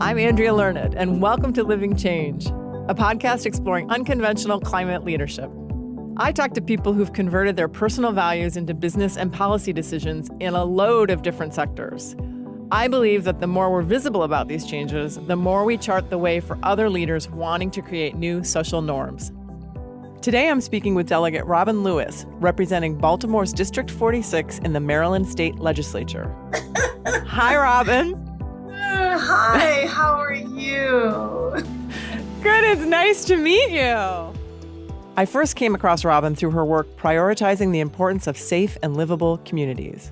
I'm Andrea Learned, and welcome to Living Change, a podcast exploring unconventional climate leadership. I talk to people who've converted their personal values into business and policy decisions in a load of different sectors. I believe that the more we're visible about these changes, the more we chart the way for other leaders wanting to create new social norms. Today, I'm speaking with Delegate Robbyn Lewis, representing Baltimore's District 46 in the Maryland State Legislature. Hi, Robyn. Hi, how are you? Good, it's nice to meet you. I first came across Robyn through her work prioritizing the importance of safe and livable communities.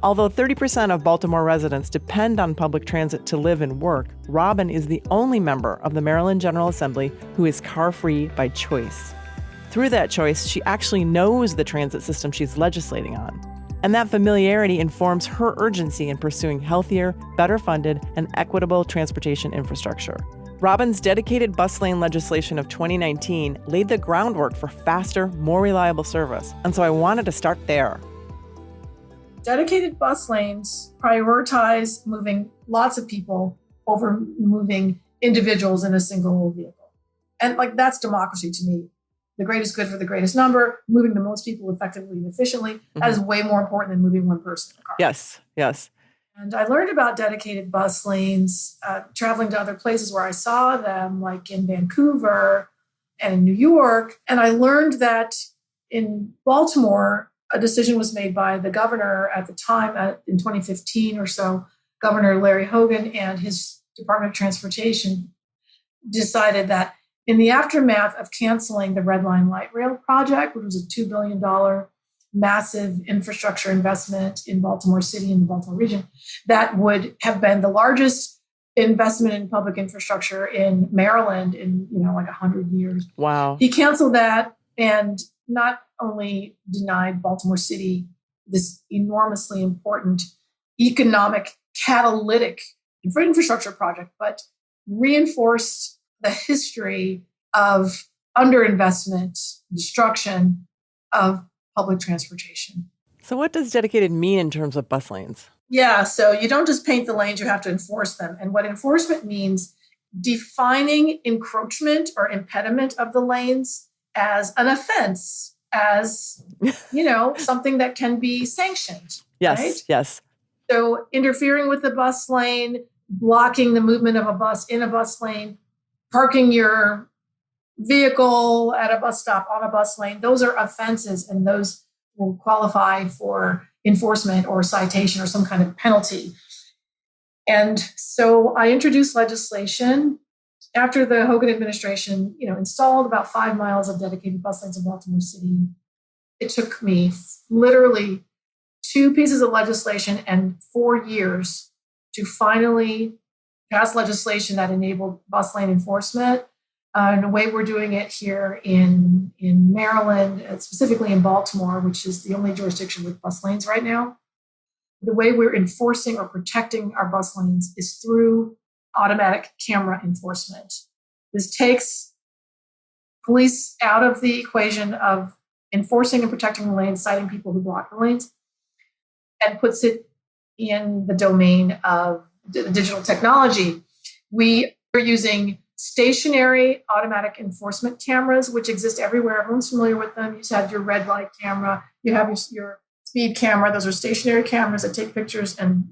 Although 30% of Baltimore residents depend on public transit to live and work, Robyn is the only member of the Maryland General Assembly who is car-free by choice. Through that choice, she actually knows the transit system she's legislating on. And that familiarity informs her urgency in pursuing healthier, better funded, and equitable transportation infrastructure. Robyn's dedicated bus lane legislation of 2019 laid the groundwork for faster, more reliable service. And so I wanted to start there. Dedicated bus lanes prioritize moving lots of people over moving individuals in a single vehicle. And that's democracy to me. The greatest good for the greatest number, moving the most people effectively and efficiently, that is way more important than moving one person in a car. Yes. And I learned about dedicated bus lanes, traveling to other places where I saw them, like in Vancouver and in New York. And I learned that in Baltimore, a decision was made by the governor at the time, in 2015 or so. Governor Larry Hogan and his Department of Transportation decided that in the aftermath of canceling the Red Line Light Rail project, which was a $2 billion massive infrastructure investment in Baltimore City and the Baltimore region, that would have been the largest investment in public infrastructure in Maryland in 100 years. Wow. He canceled that and not only denied Baltimore City this enormously important economic catalytic infrastructure project, but reinforced the history of underinvestment, destruction of public transportation. So what does dedicated mean in terms of bus lanes? Yeah, so you don't just paint the lanes, you have to enforce them. And what enforcement means, defining encroachment or impediment of the lanes as an offense, as, something that can be sanctioned. Yes, right? Yes. So interfering with the bus lane, blocking the movement of a bus in a bus lane, parking your vehicle at a bus stop on a bus lane, those are offenses, and those will qualify for enforcement or citation or some kind of penalty. And so I introduced legislation after the Hogan administration, installed about 5 miles of dedicated bus lanes in Baltimore City. It took me literally 2 pieces of legislation and 4 years to finally pass legislation that enabled bus lane enforcement. And the way we're doing it here in Maryland, specifically in Baltimore, which is the only jurisdiction with bus lanes right now, the way we're enforcing or protecting our bus lanes is through automatic camera enforcement. This takes police out of the equation of enforcing and protecting the lanes, citing people who block the lanes, and puts it in the domain of digital technology. We are using stationary automatic enforcement cameras, which exist everywhere. Everyone's familiar with them. You have your red light camera, you have your speed camera. Those are stationary cameras that take pictures and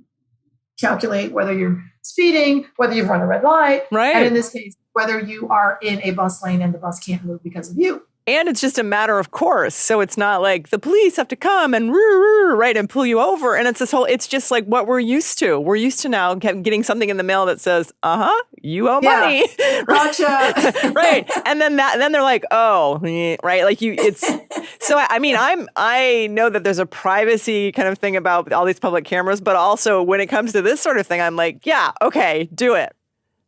calculate whether you're speeding, whether you've run a red light, right, and in this case, whether you are in a bus lane and the bus can't move because of you. And it's just a matter of course. So it's not like the police have to come and right and pull you over. And it's just like what we're used to. We're used to now getting something in the mail that says, you owe money. Gotcha. Right. And then they're like, oh, right. So I know that there's a privacy kind of thing about all these public cameras, but also when it comes to this sort of thing, I'm like, yeah, okay, do it.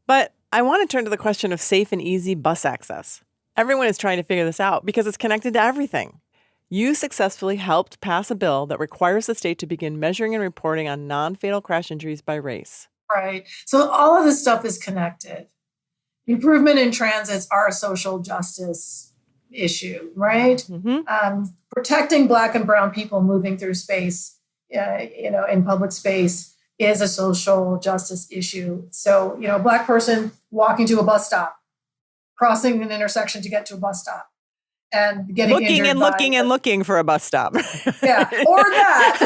But I want to turn to the question of safe and easy bus access. Everyone is trying to figure this out because it's connected to everything. You successfully helped pass a bill that requires the state to begin measuring and reporting on non-fatal crash injuries by race. Right. So all of this stuff is connected. Improvement in transits are a social justice issue, right? Mm-hmm. Protecting Black and brown people moving through space, in public space is a social justice issue. So, a Black person walking to a bus stop, crossing an intersection to get to a bus stop, and getting looking injured and looking and looking for a bus stop. Yeah, or that.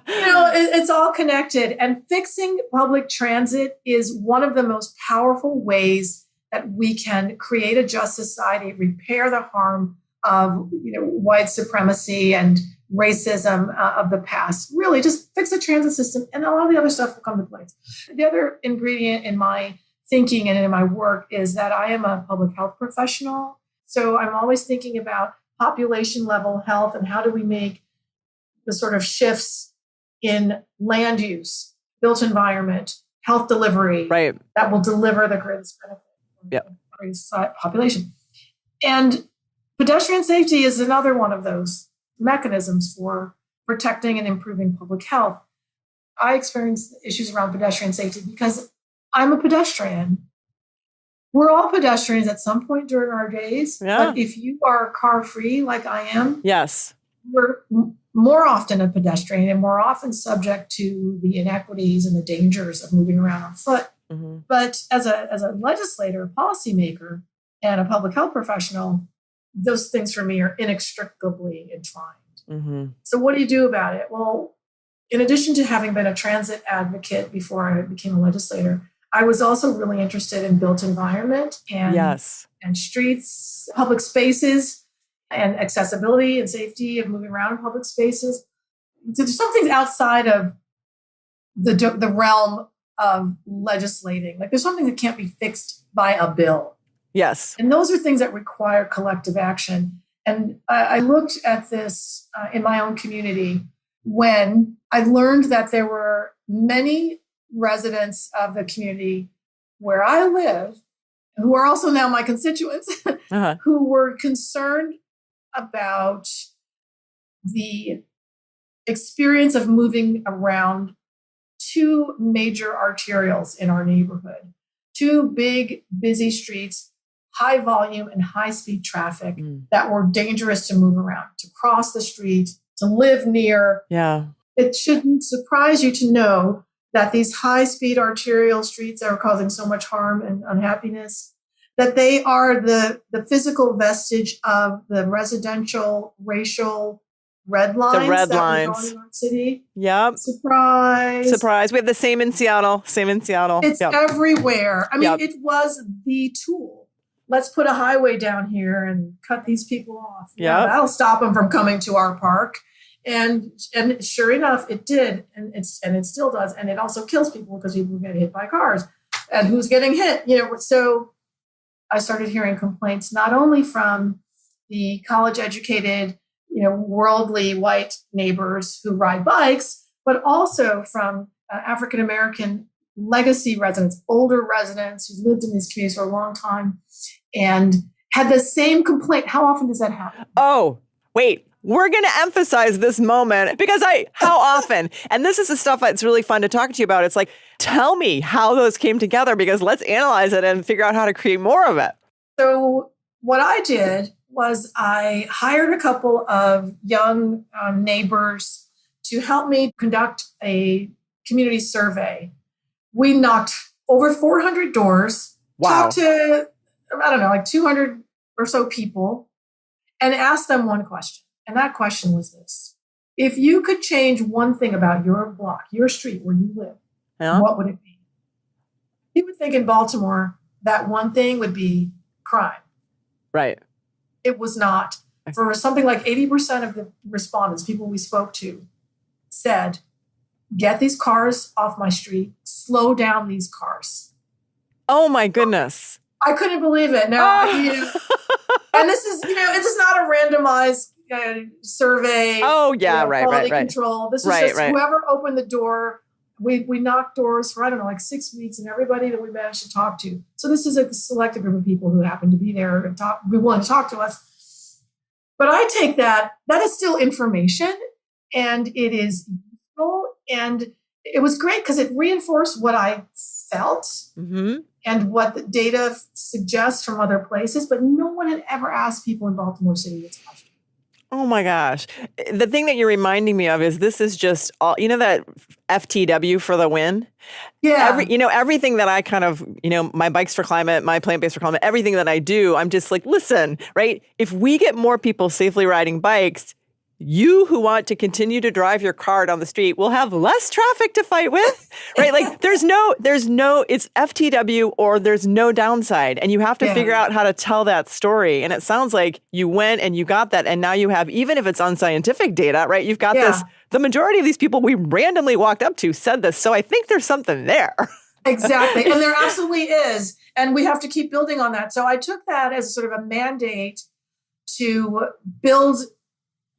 It's all connected. And fixing public transit is one of the most powerful ways that we can create a just society, repair the harm of white supremacy and racism of the past. Really, just fix the transit system, and a lot of the other stuff will come to place. The other ingredient in my thinking and in my work is that I am a public health professional. So I'm always thinking about population level health and how do we make the sort of shifts in land use, built environment, health delivery that will deliver the greatest benefit for the greatest population. And pedestrian safety is another one of those mechanisms for protecting and improving public health. I experience issues around pedestrian safety because I'm a pedestrian. We're all pedestrians at some point during our days. Yeah. But if you are car free like I am, yes, we're more often a pedestrian and more often subject to the inequities and the dangers of moving around on foot. Mm-hmm. But as a legislator, policymaker, and a public health professional, those things for me are inextricably entwined. Mm-hmm. So what do you do about it? Well, in addition to having been a transit advocate before I became a legislator, I was also really interested in built environment and streets, public spaces, and accessibility and safety of moving around in public spaces. So there's some things outside of the realm of legislating. Like there's something that can't be fixed by a bill. Yes. And those are things that require collective action. And I looked at this in my own community when I learned that there were many residents of the community where I live, who are also now my constituents, who were concerned about the experience of moving around two major arterials in our neighborhood, two big, busy streets, high volume and high speed traffic that were dangerous to move around, to cross the street, to live near. Yeah. It shouldn't surprise you to know that these high speed arterial streets that are causing so much harm and unhappiness, that they are the physical vestige of the residential, racial red lines. The red that lines. Were going in our city. Yep. Surprise. We have the same in Seattle. It's everywhere. I mean, it was the tool. Let's put a highway down here and cut these people off. Yeah, that'll stop them from coming to our park. And sure enough, it did, and it still does, and it also kills people because people get hit by cars, and who's getting hit? So I started hearing complaints not only from the college-educated, worldly white neighbors who ride bikes, but also from African American legacy residents, older residents who lived in these communities for a long time, and had the same complaint. How often does that happen? Oh, wait. We're going to emphasize this moment because how often? And this is the stuff that's really fun to talk to you about. It's like, tell me how those came together because let's analyze it and figure out how to create more of it. So what I did was I hired a couple of young neighbors to help me conduct a community survey. We knocked over 400 doors, talked to, 200 or so people, and asked them one question. And that question was this: if you could change one thing about your block, your street where you live, what would it be? You would think in Baltimore that one thing would be crime. Right. It was not. For something like 80% of the respondents, people we spoke to, said, get these cars off my street, slow down these cars. Oh my goodness. I couldn't believe it. Now, and this is, this is not a randomized survey. Oh yeah, quality right. control. This is just whoever opened the door. We knocked doors for 6 weeks, and everybody that we managed to talk to. So this is a selected group of people who happen to be there and be willing to talk to us. But I take that is still information, and it is useful, and it was great because it reinforced what I felt and what the data suggests from other places. But no one had ever asked people in Baltimore City this question. Oh my gosh. The thing that you're reminding me of is this is just all, that FTW for the win? Yeah. Everything that I kind of, my Bikes for Climate, my Plant-Based for Climate, everything that I do, I'm just like, listen, right? If we get more people safely riding bikes, you who want to continue to drive your car down the street will have less traffic to fight with, right? Like there's no, it's FTW or there's no downside. And you have to figure out how to tell that story. And it sounds like you went and you got that. And now you have, even if it's unscientific data, right? You've got this, the majority of these people we randomly walked up to said this. So I think there's something there. Exactly. And there absolutely is. And we have to keep building on that. So I took that as sort of a mandate to build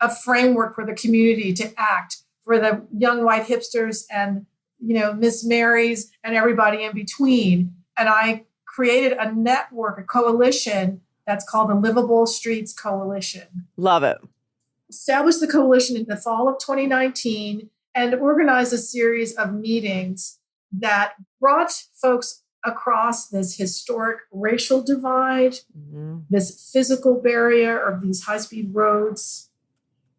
a framework for the community to act, for the young white hipsters and, Miss Marys and everybody in between. And I created a network, a coalition that's called the Livable Streets Coalition. Love it. Established the coalition in the fall of 2019 and organized a series of meetings that brought folks across this historic racial divide, this physical barrier of these high-speed roads,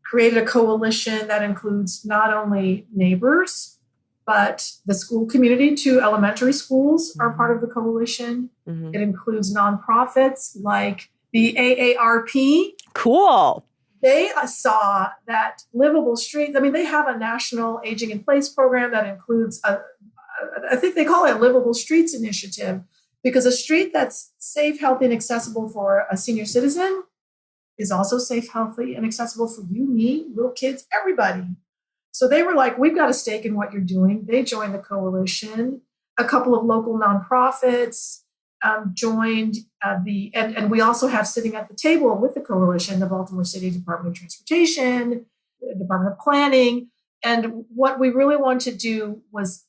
created a coalition that includes not only neighbors, but the school community. 2 elementary schools are part of the coalition. It includes nonprofits like the AARP. Cool. They saw that livable streets, they have a national aging in place program that includes, I think they call it Livable Streets Initiative, because a street that's safe, healthy, and accessible for a senior citizen is also safe, healthy, and accessible for you, me, little kids, everybody. So they were like, we've got a stake in what you're doing. They joined the coalition. A couple of local nonprofits joined and we also have sitting at the table with the coalition, the Baltimore City Department of Transportation, the Department of Planning. And what we really wanted to do was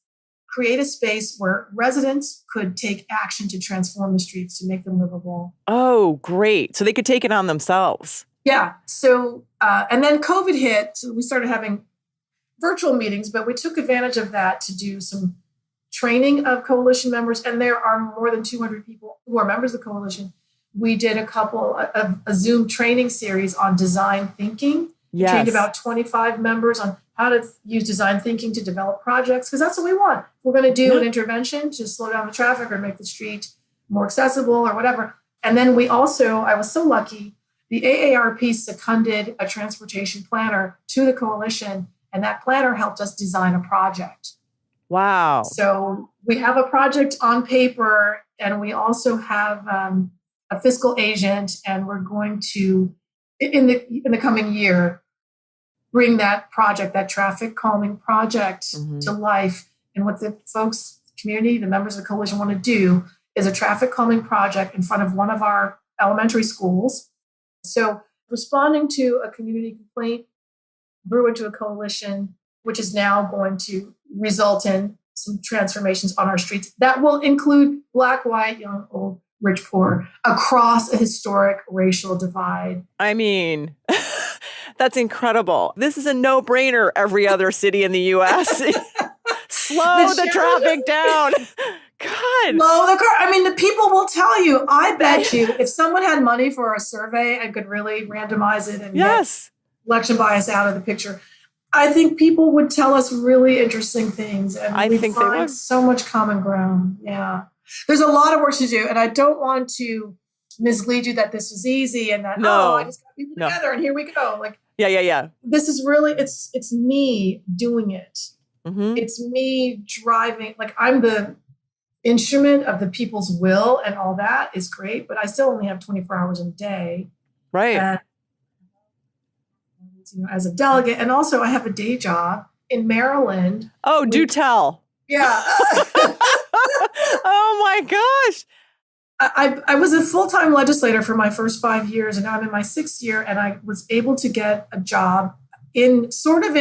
create a space where residents could take action to transform the streets, to make them livable. Oh, great. So they could take it on themselves. Yeah. So, and then COVID hit, so we started having virtual meetings, but we took advantage of that to do some training of coalition members. And there are more than 200 people who are members of the coalition. We did a Zoom training series on design thinking. Yes. Trained about 25 members on how to use design thinking to develop projects, because that's what we want. We're going to do an intervention to slow down the traffic or make the street more accessible or whatever. And then I was so lucky, the AARP seconded a transportation planner to the coalition, and that planner helped us design a project. Wow. So we have a project on paper, and we also have a fiscal agent, and we're going to, in the coming year, bring that project, that traffic calming project to life. And what the folks, community, the members of the coalition want to do is a traffic calming project in front of one of our elementary schools. So responding to a community complaint grew into a coalition, which is now going to result in some transformations on our streets that will include Black, white, young, old, rich, poor, across a historic racial divide. That's incredible. This is a no-brainer every other city in the U.S. Slow the traffic down. God. Slow the car. The people will tell you. I bet you if someone had money for a survey and could really randomize it and get election bias out of the picture, I think people would tell us really interesting things. And I think they would. So much common ground. Yeah. There's a lot of work to do. And I don't want to mislead you that this was easy and that, I just got people together and here we go. Yeah. This is really, it's me doing it. It's me driving. I'm the instrument of the people's will, and all that is great, but I still only have 24 hours a day. Right. And, as a delegate, and also I have a day job in Maryland. Oh, do tell. Yeah. Oh my gosh. I was a full-time legislator for my first 5 years, and now I'm in my 6th year, and I was able to get a job in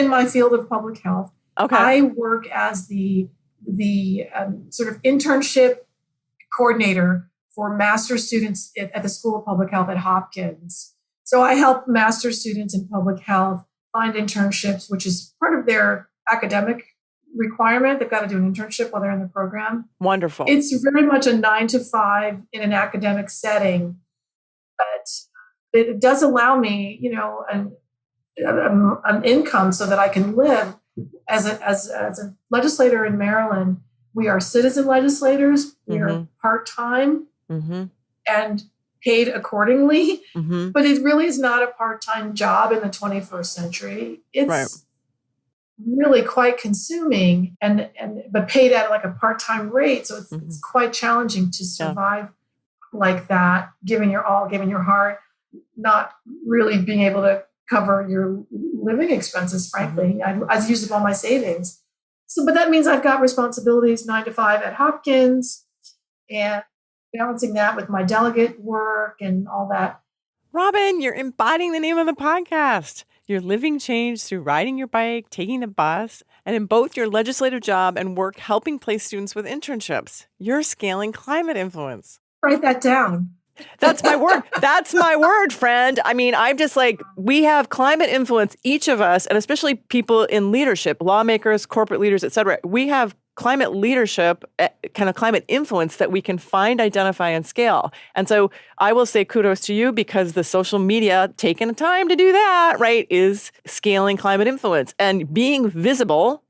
my field of public health. Okay. I work as the sort of internship coordinator for master students at the School of Public Health at Hopkins. So I help master students in public health find internships, which is part of their academic requirement. They've got to do an internship while they're in the program. Wonderful. It's very much a 9 to 5 in an academic setting, but it does allow me, an income so that I can live. As a legislator in Maryland, we are citizen legislators. We are part-time and paid accordingly. But it really is not a part-time job in the 21st century. It's really quite consuming but paid at like a part-time rate. So it's quite challenging to survive like that, giving your all, giving your heart, not really being able to cover your living expenses, frankly. I've used up all my savings. So, but that means I've got responsibilities 9 to 5 at Hopkins and balancing that with my delegate work and all that. Robyn, you're embodying the name of the podcast. You're living change through riding your bike, taking the bus, and in both your legislative job and work helping place students with internships. You're scaling climate influence. Write that down. That's my word. That's my word, friend. I mean, I'm just like, we have climate influence, each of us, and especially people in leadership, lawmakers, corporate leaders, et cetera. We have climate leadership, kind of climate influence that we can find, identify, and scale. And so I will say kudos to you because the social media, taking the time to do that, right, is scaling climate influence and being visible,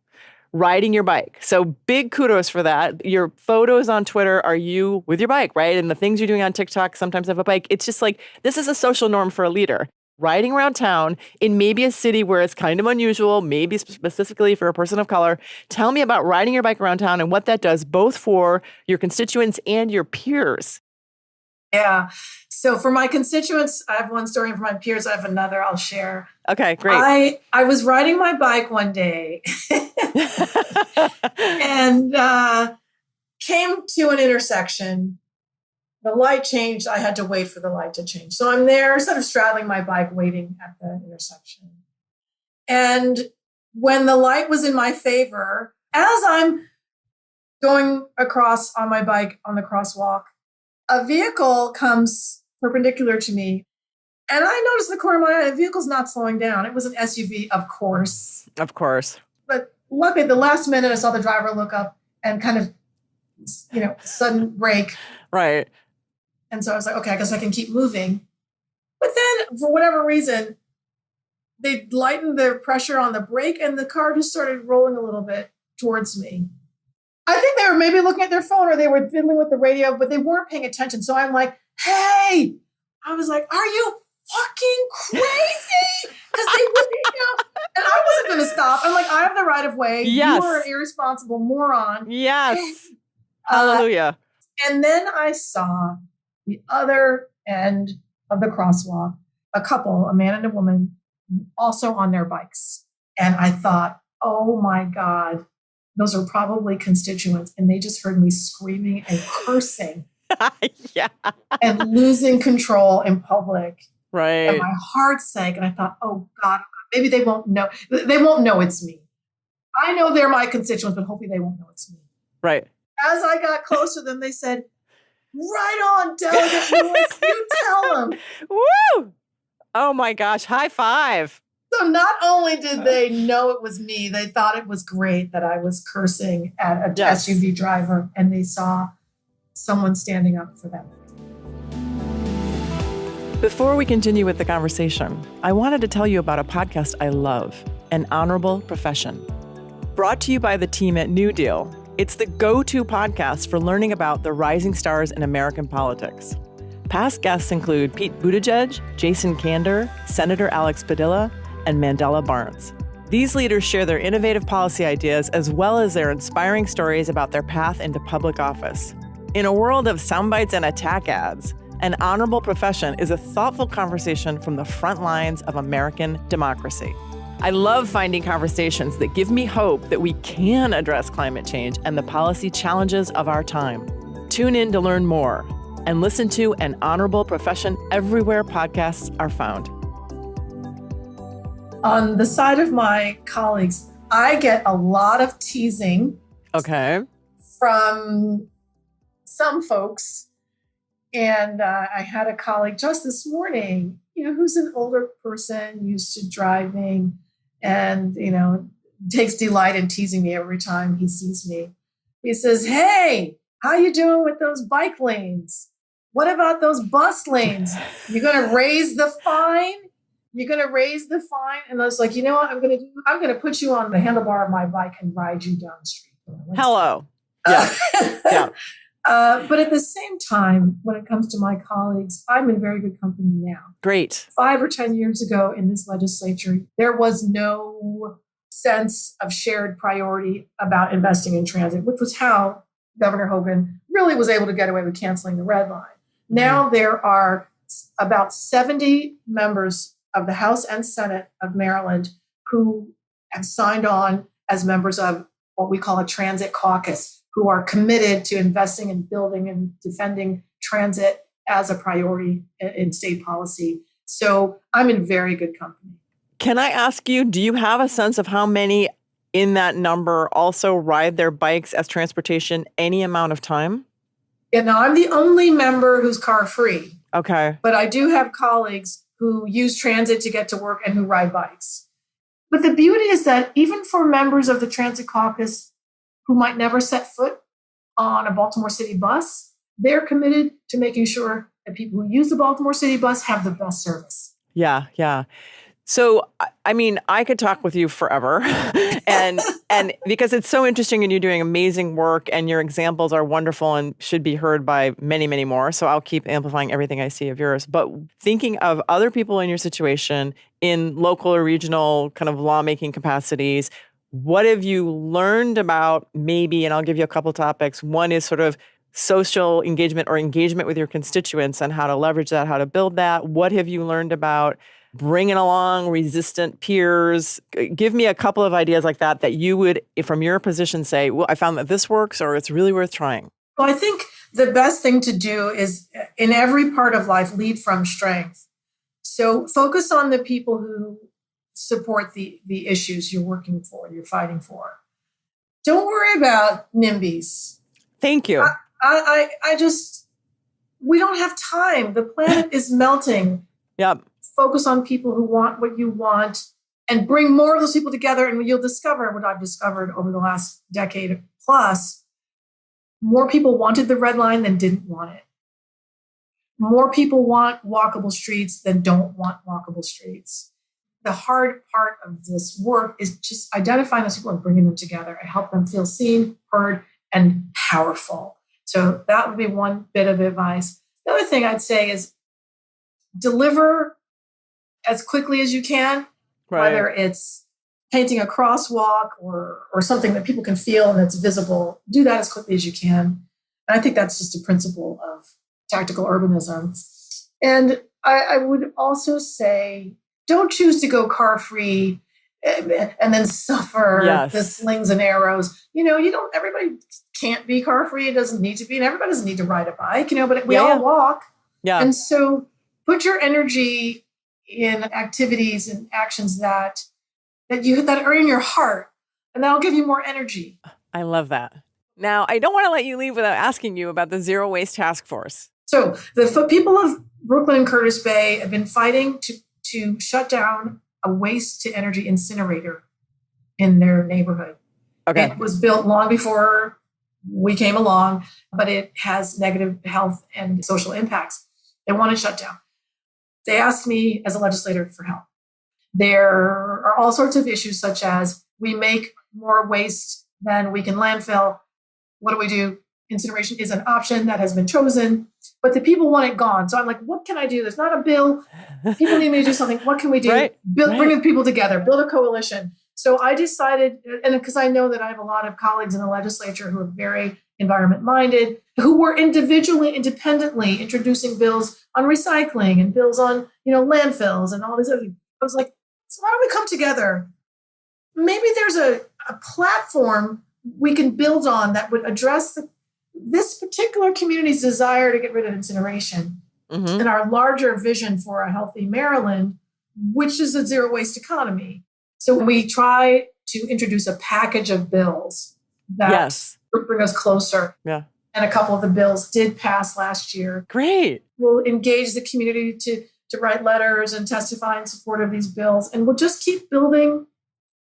riding your bike. So big kudos for that. Your photos on Twitter are you with your bike, right? And the things you're doing on TikTok, sometimes have a bike. It's just like, this is a social norm for a leader. Riding around town in maybe a city where it's kind of unusual, maybe specifically for a person of color. Tell me about riding your bike around town and what that does both for your constituents and your peers. Yeah. So for my constituents, I have one story, and for my peers, I have another I'll share. Okay, great. I was riding my bike one day and came to an intersection. The light changed. I had to wait for the light to change. So I'm there sort of straddling my bike, waiting at the intersection. And when the light was in my favor, as I'm going across on my bike on the crosswalk, a vehicle comes perpendicular to me. And I noticed in the corner of my eye, the vehicle's not slowing down. It was an SUV, of course. Of course. But luckily, at the last minute, I saw the driver look up and kind of, sudden brake. Right. And so I was like, okay, I guess I can keep moving. But then, for whatever reason, they lightened their pressure on the brake and the car just started rolling a little bit towards me. I think they were maybe looking at their phone or they were fiddling with the radio, but they weren't paying attention. So I'm like, hey, I was like, are you fucking crazy? Because they wouldn't, and I wasn't going to stop. I'm like, I have the right of way. Yes. You are an irresponsible moron. Yes. Hallelujah. And then I saw the other end of the crosswalk, a couple, a man and a woman, also on their bikes. And I thought, oh my God, those are probably constituents. And they just heard me screaming and cursing and losing control in public. Right. And my heart sank. And I thought, oh God, maybe they won't know. They won't know it's me. I know they're my constituents, but hopefully they won't know it's me. Right. As I got close to them, they said, right on, Delegate Lewis, you tell them. Woo! Oh my gosh, high five. So not only did they know it was me, they thought it was great that I was cursing at a SUV driver, and they saw someone standing up for them. Before we continue with the conversation, I wanted to tell you about a podcast I love, An Honorable Profession. Brought to you by the team at New Deal, it's the go-to podcast for learning about the rising stars in American politics. Past guests include Pete Buttigieg, Jason Kander, Senator Alex Padilla, and Mandela Barnes. These leaders share their innovative policy ideas as well as their inspiring stories about their path into public office. In a world of soundbites and attack ads, An Honorable Profession is a thoughtful conversation from the front lines of American democracy. I love finding conversations that give me hope that we can address climate change and the policy challenges of our time. Tune in to learn more and listen to An Honorable Profession everywhere podcasts are found. On the side of my colleagues, I get a lot of teasing from some folks. And I had a colleague just this morning, who's an older person, used to driving, and, takes delight in teasing me every time he sees me. He says, hey, how you doing with those bike lanes? What about those bus lanes? You going to raise the fine? you're going to raise the fine? And I was like, you know what I'm going to do? I'm going to put you on the handlebar of my bike and ride you down the street. Hello. Yeah. Yeah. But at the same time, when it comes to my colleagues, I'm in very good company now. Great. 5 or 10 years ago in this legislature, there was no sense of shared priority about investing in transit, which was how Governor Hogan really was able to get away with canceling the red line. Now there are about 70 members of the House and Senate of Maryland who have signed on as members of what we call a transit caucus, who are committed to investing in building and defending transit as a priority in state policy. So I'm in very good company. Can I ask you, do you have a sense of how many in that number also ride their bikes as transportation any amount of time? Yeah, no, I'm the only member who's car free. Okay. But I do have colleagues who use transit to get to work and who ride bikes. But the beauty is that even for members of the Transit Caucus who might never set foot on a Baltimore City bus, they're committed to making sure that people who use the Baltimore City bus have the best service. Yeah, yeah. So, I mean, I could talk with you forever and because it's so interesting and you're doing amazing work and your examples are wonderful and should be heard by many, many more. So I'll keep amplifying everything I see of yours. But thinking of other people in your situation in local or regional kind of lawmaking capacities, what have you learned about maybe, and I'll give you a couple topics. One is sort of social engagement or engagement with your constituents and how to leverage that, how to build that. What have you learned about bringing along resistant peers? Give me a couple of ideas like that you would, from your position, say, well, I found that this works or it's really worth trying. Well, I think the best thing to do is in every part of life, lead from strength. So focus on the people who support the issues you're working for, you're fighting for. Don't worry about NIMBYs. Thank you. I just, we don't have time. The planet is melting. Yep. Focus on people who want what you want and bring more of those people together. And you'll discover what I've discovered over the last decade plus. More people wanted the red line than didn't want it. More people want walkable streets than don't want walkable streets. The hard part of this work is just identifying those people and bringing them together and help them feel seen, heard, and powerful. So that would be one bit of advice. The other thing I'd say is deliver as quickly as you can, right. Whether it's painting a crosswalk or something that people can feel and that's visible. Do that as quickly as you can. And I think that's just a principle of tactical urbanism. And I would also say, don't choose to go car free and then suffer the slings and arrows. Everybody can't be car free. It doesn't need to be, and everybody doesn't need to ride a bike, but we all walk. Yeah. And so put your energy in activities and actions that are in your heart, and that'll give you more energy. I love that. Now, I don't want to let you leave without asking you about the Zero Waste Task Force. So the people of Brooklyn and Curtis Bay have been fighting to shut down a waste to energy incinerator in their neighborhood. Okay. It was built long before we came along, but it has negative health and social impacts. They want it shut down. They asked me as a legislator for help. There are all sorts of issues, such as we make more waste than we can landfill. What do? Incineration is an option that has been chosen, but the people want it gone. So I'm like, what can I do? There's not a bill. People need me to do something. What can we do? Bring the people together, build a coalition. So I decided, and because I know that I have a lot of colleagues in the legislature who are very environment minded, who were independently introducing bills on recycling and bills on, landfills and all these other things. I was like, so why don't we come together? Maybe there's a platform we can build on that would address this particular community's desire to get rid of incineration and our larger vision for a healthy Maryland, which is a zero waste economy. So we try to introduce a package of bills that would bring us closer. Yeah. And a couple of the bills did pass last year. Great. We'll engage the community to write letters and testify in support of these bills. And we'll just keep building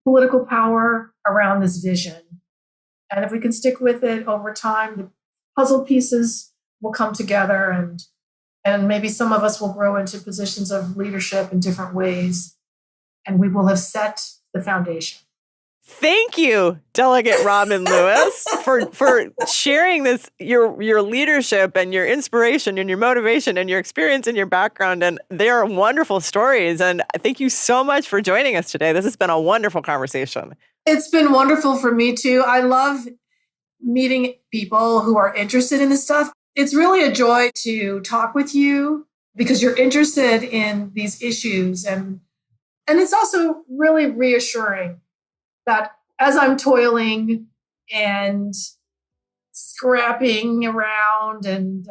political power around this vision. And if we can stick with it over time, the puzzle pieces will come together and And maybe some of us will grow into positions of leadership in different ways. And we will have set the foundation. Thank you, Delegate Robbyn Lewis, for sharing this, your leadership and your inspiration and your motivation and your experience and your background. And they are wonderful stories. And thank you so much for joining us today. This has been a wonderful conversation. It's been wonderful for me too. I love meeting people who are interested in this stuff. It's really a joy to talk with you because you're interested in these issues. And it's also really reassuring that as I'm toiling and scrapping around and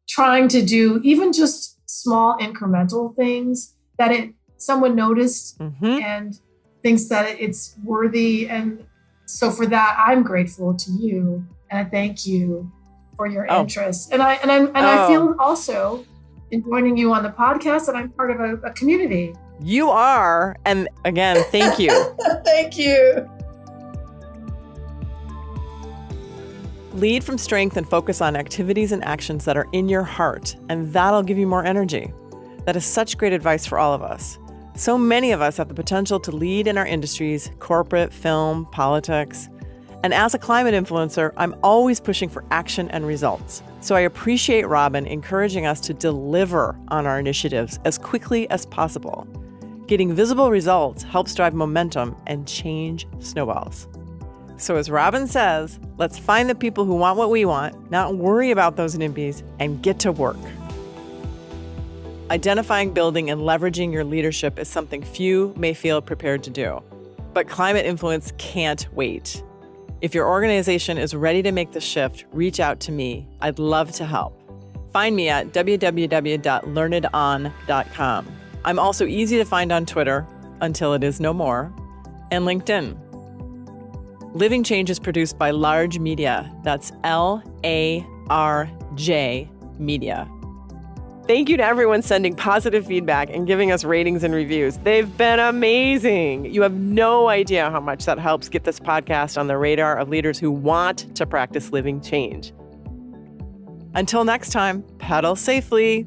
trying to do even just small incremental things, that someone noticed and thinks that it's worthy. And so for that, I'm grateful to you, and I thank you for your interest. And I feel also in joining you on the podcast that I'm part of a community. You are. And again, thank you. Thank you. Lead from strength and focus on activities and actions that are in your heart, and that'll give you more energy. That is such great advice for all of us. So many of us have the potential to lead in our industries, corporate, film, politics. And as a climate influencer, I'm always pushing for action and results. So I appreciate Robyn encouraging us to deliver on our initiatives as quickly as possible. Getting visible results helps drive momentum and change snowballs. So as Robyn says, let's find the people who want what we want, not worry about those NIMBYs, and get to work. Identifying, building, and leveraging your leadership is something few may feel prepared to do. But climate influence can't wait. If your organization is ready to make the shift, reach out to me. I'd love to help. Find me at www.learnedon.com. I'm also easy to find on Twitter, until it is no more, and LinkedIn. Living Change is produced by Large Media. That's LARJ Media. Thank you to everyone sending positive feedback and giving us ratings and reviews. They've been amazing. You have no idea how much that helps get this podcast on the radar of leaders who want to practice living change. Until next time, pedal safely.